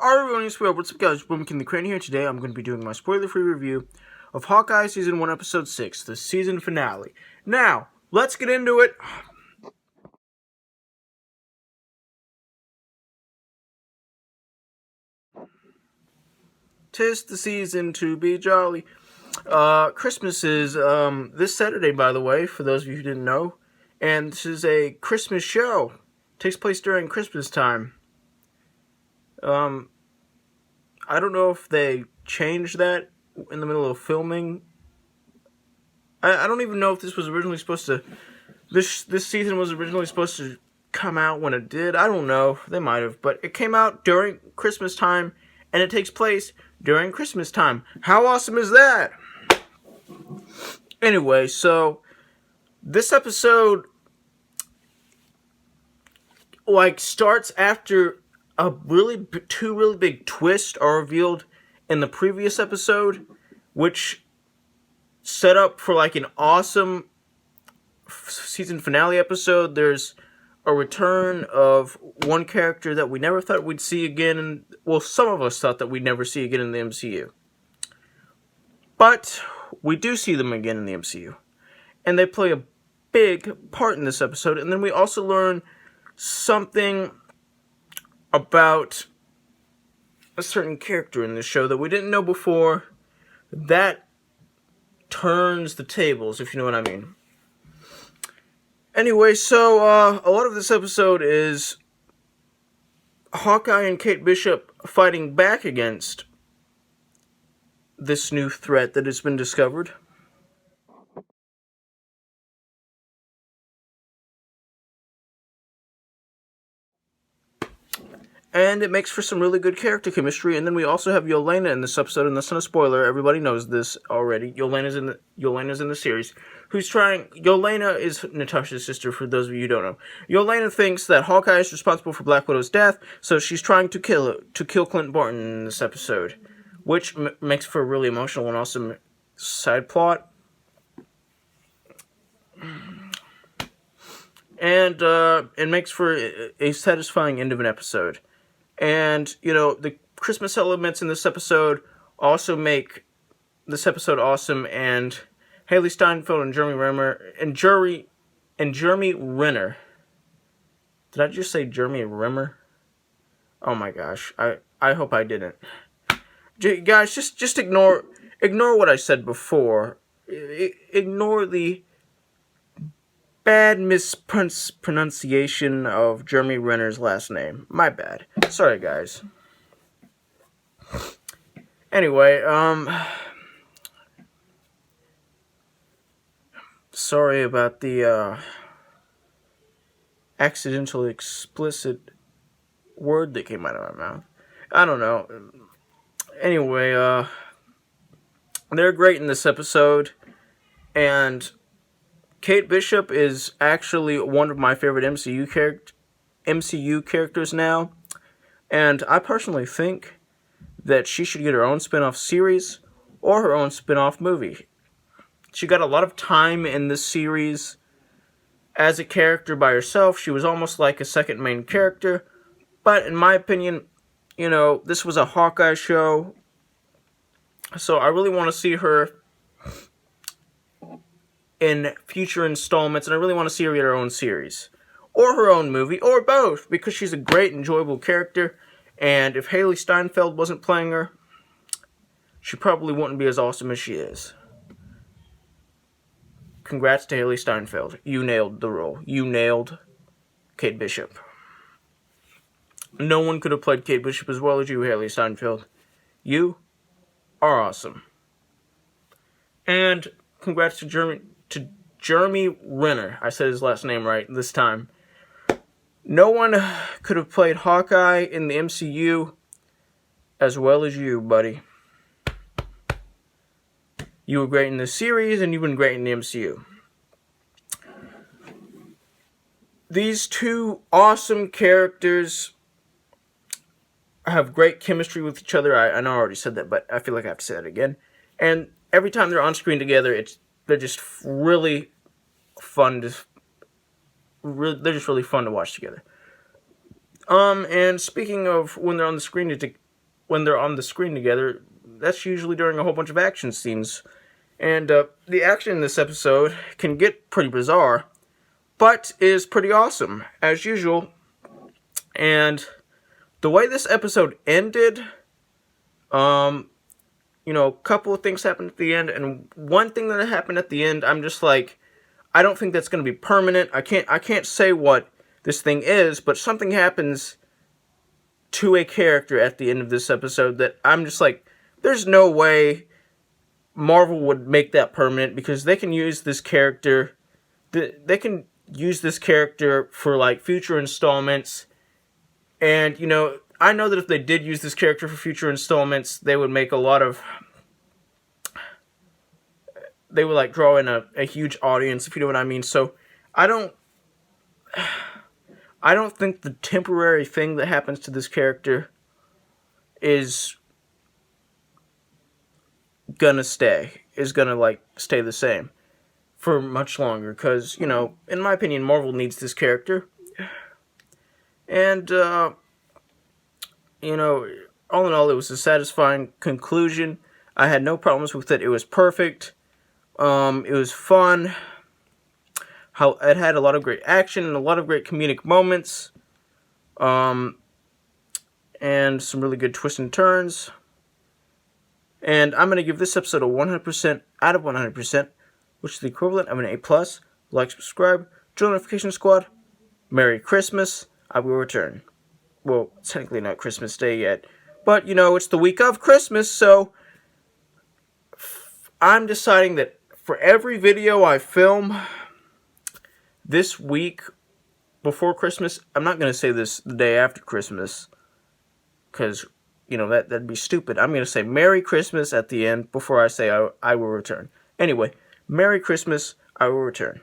Alright everyone, what's up guys, McKinley Crain here. Today I'm going to be doing my spoiler-free review of Hawkeye Season 1 Episode 6, the season finale. Now, let's get into it. Tis the season to be jolly. Christmas is this Saturday, by the way, for those of you who didn't know. And this is a Christmas show. It takes place during Christmas time. I don't know if they changed that in the middle of filming. I don't even know if this was originally supposed to... This season was originally supposed to come out when it did. I don't know. They might have. But it came out during Christmas time, and it takes place during Christmas time. How awesome is that? Anyway, so... This episode... starts after... two really big twists are revealed in the previous episode, which set up for an awesome season finale episode. There's a return of one character that we never thought we'd see again. Well, some of us thought that we'd never see again in the MCU. But we do see them again in the MCU. And they play a big part in this episode. And then we also learn something about a certain character in this show that we didn't know before. That turns the tables, if you know what I mean. Anyway, so a lot of this episode is Hawkeye and Kate Bishop fighting back against this new threat that has been discovered. And it makes for some really good character chemistry. And then we also have Yelena in this episode, and that's not a spoiler. Everybody knows this already. Yelena's in the series. Yelena is Natasha's sister, for those of you who don't know. Yelena thinks that Hawkeye is responsible for Black Widow's death, so she's trying to kill Clint Barton in this episode, which makes for a really emotional and awesome side plot. And it makes for a satisfying end of an episode. And, the Christmas elements in this episode also make this episode awesome. And Haley Steinfeld and Jeremy Renner. Did I just say Jeremy Renner? Oh my gosh. I hope I didn't. Guys, just ignore what I said before. Ignore the bad mispronunciation of Jeremy Renner's last name. My bad. Sorry, guys. Anyway, sorry about the, accidentally explicit word that came out of my mouth. I don't know. Anyway, they're great in this episode, and Kate Bishop is actually one of my favorite MCU characters now, and I personally think that she should get her own spin-off series or her own spin-off movie. She got a lot of time in this series as a character by herself. She was almost like a second main character, but in my opinion, this was a Hawkeye show, so I really want to see her in future installments, and I really want to see her get her own series, or her own movie, or both, because she's a great, enjoyable character, and if Haley Steinfeld wasn't playing her, she probably wouldn't be as awesome as she is. Congrats to Haley Steinfeld. You nailed the role. You nailed Kate Bishop. No one could have played Kate Bishop as well as you, Haley Steinfeld. You are awesome. And congrats to Jeremy Renner. I said his last name right this time. No one could have played Hawkeye in the MCU as well as you, buddy. You were great in this series, and you've been great in the MCU. These two awesome characters have great chemistry with each other. I know I already said that, but I feel like I have to say that again. And every time they're on screen together, they're just really fun to they're just really fun to watch together. And speaking of when they're on the screen when they're on the screen together, that's usually during a whole bunch of action scenes. And the action in this episode can get pretty bizarre, but is pretty awesome, as usual. And the way this episode ended, a couple of things happened at the end, and one thing that happened at the end, I'm just like, I don't think that's going to be permanent. I can't say what this thing is, but something happens to a character at the end of this episode that I'm just like, there's no way Marvel would make that permanent, because they can use this character, they can use this character for like future installments. And I know that if they did use this character for future installments, they would make they would like draw in a huge audience, if you know what I mean. So I don't think the temporary thing that happens to this character is gonna stay the same for much longer, because in my opinion, Marvel needs this character. And all in all, it was a satisfying conclusion. I had no problems with it. It was perfect. It was fun. It had a lot of great action and a lot of great comedic moments. And some really good twists and turns. And I'm going to give this episode a 100% out of 100%, which is the equivalent of an A+. Like, subscribe, join the notification squad. Merry Christmas. I will return. Well, it's technically not Christmas Day yet, but it's the week of Christmas, so I'm deciding that for every video I film this week before Christmas, I'm not going to say this the day after Christmas, because that'd be stupid. I'm going to say Merry Christmas at the end before I say I will return. Anyway, Merry Christmas, I will return.